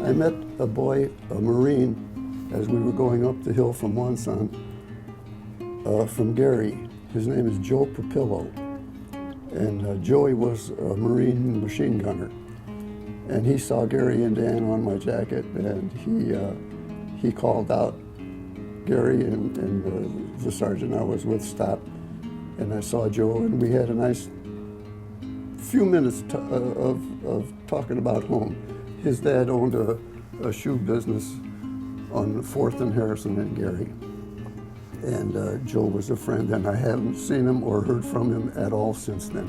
I met a boy, a Marine, as we were going up the hill from Wonsan, from Gary. His name is Joe Pupillo. And Joey was a Marine machine gunner. And he saw Gary and Dan on my jacket, and he called out. Gary and the sergeant I was with stopped, and I saw Joe, and we had a nice few minutes of talking about home. His dad owned a shoe business on 4th and Harrison in Gary. And Joe was a friend, and I haven't seen him or heard from him at all since then.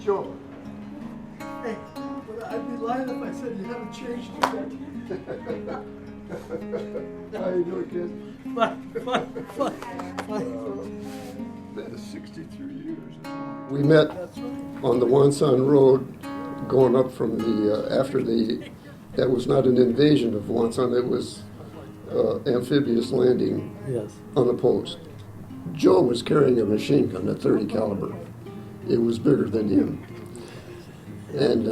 Joe. Hey, but I'd be lying if I said you haven't changed yet. How you doing, kid? That is 63 years. We met on the Wonsan Road going up from that was not an invasion of Wonsan, it was amphibious landing, Yes. unopposed. Joe was carrying a machine gun, a .30 caliber. It was bigger than him. And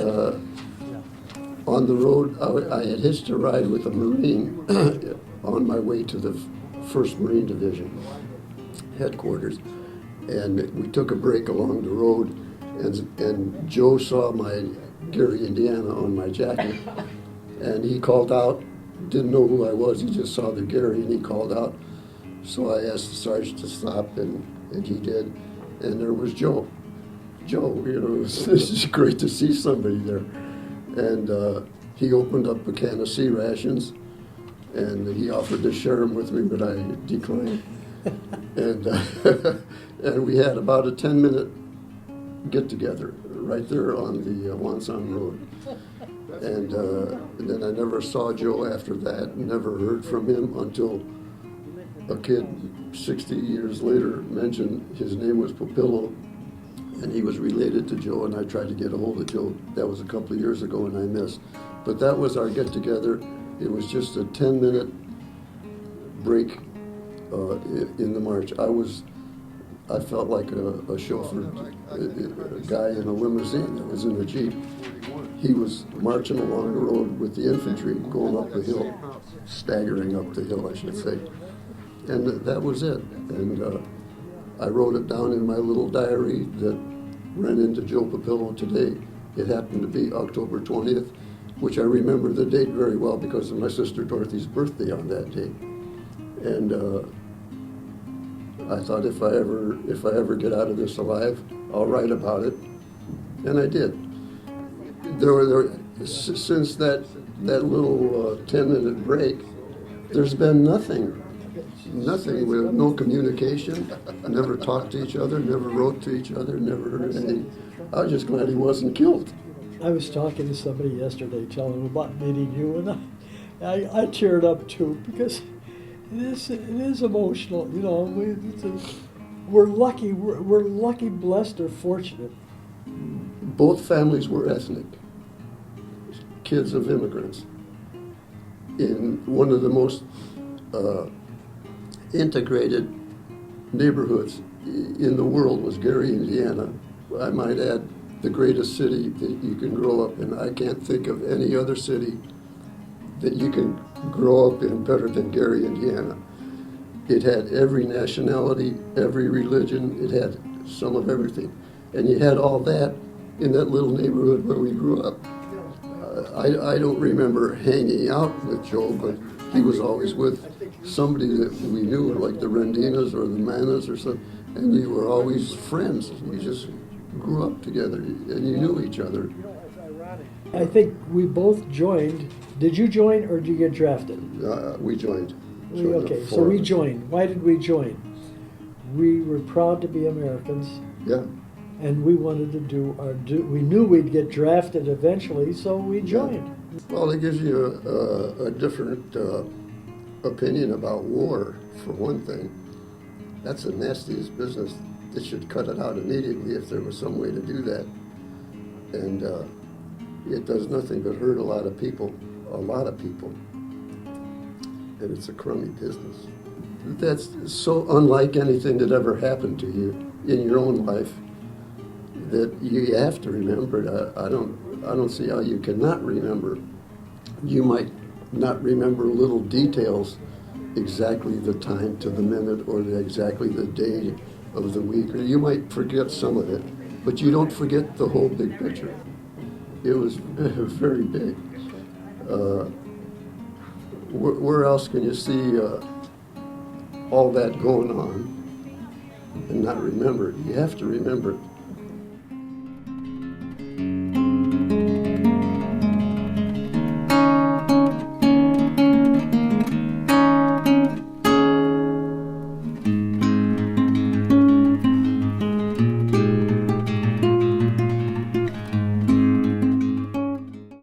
on the road, I had hitched a ride with a Marine on my way to the 1st Marine Division headquarters. And we took a break along the road, and Joe saw my Gary, Indiana on my jacket, and he called out, didn't know who I was, he just saw the Gary, and he called out. So I asked the sergeant to stop, and he did, and there was Joe. Joe, this is great to see somebody there. And he opened up a can of sea rations, and he offered to share them with me, but I declined. And we had about a 10-minute get-together right there on the Wonsan Road. And then I never saw Joe after that, never heard from him until a kid 60 years later mentioned his name was Pupillo, and he was related to Joe, and I tried to get a hold of Joe. That was a couple of years ago, and I missed. But that was our get-together. It was just a 10-minute break in the march. I felt like a chauffeur, a guy in a limousine that was in a Jeep. He was marching along the road with the infantry, going up the hill, staggering up the hill, I should say. And that was it. And I wrote it down in my little diary that ran into Joe Pupillo today. It happened to be October 20th, which I remember the date very well because of my sister Dorothy's birthday on that day. And I thought if I ever get out of this alive, I'll write about it, and I did. Since that little 10-minute break, there's been nothing. With no communication, never talked to each other, never wrote to each other, never heard anything. I was just glad he wasn't killed. I was talking to somebody yesterday, telling them about meeting you, and I teared up too because it is emotional. We're lucky. We're lucky, blessed, or fortunate. Both families were ethnic, kids of immigrants, in one of the most integrated neighborhoods in the world was Gary, Indiana. I might add, the greatest city that you can grow up in. I can't think of any other city that you can grow up in better than Gary, Indiana. It had every nationality, every religion, it had some of everything. And you had all that in that little neighborhood where we grew up. I don't remember hanging out with Joe, but he was always with somebody that we knew, like the Rendinas or the Manas or something, and we were always friends. We just grew up together, and you knew each other. I think we both joined. Did you join or did you get drafted? We joined. Okay, so we joined. Why did we join? We were proud to be Americans. Yeah. And we wanted to do our we knew we'd get drafted eventually, so we joined. Yeah. Well, it gives you a different opinion about war, for one thing. That's the nastiest business. They should cut it out immediately if there was some way to do that. And it does nothing but hurt a lot of people, and it's a crummy business. That's so unlike anything that ever happened to you in your own life that you have to remember it. I don't see how you cannot remember. You might not remember little details, exactly the time to the minute or exactly the day of the week, or you might forget some of it, but you don't forget the whole big picture. It was very big. Where else can you see all that going on and not remember it? You have to remember it.